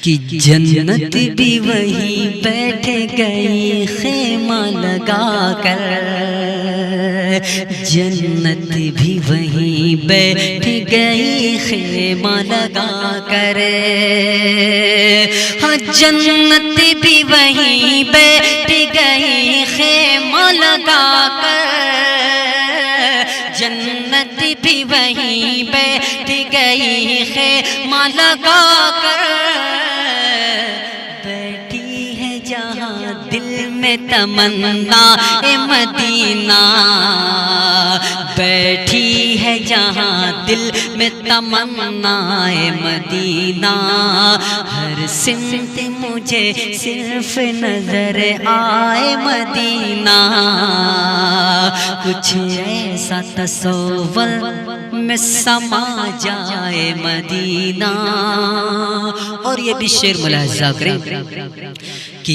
کہ جنت بھی وہیں بیٹھ گئی خیمہ لگا کر، جنت بھی وہیں بیٹھ گئی خیمہ لگا کر، ہاں جنت بھی وہیں بیٹھ گئی خیمہ لگا کر، جنت بھی وہیں بیٹھ گئی خیمہ لگا کر، بیٹھی ہے جہاں دل میں تمنا مدینہ، بیٹھی ہے جہاں دل میں تمنا مدینہ، ہر سمت مجھے صرف نظر آئے مدینہ، کچھ ایسا تصور میں سما جائے مدینہ۔ اور یہ بھی شعر ملاحظہ کریں کہ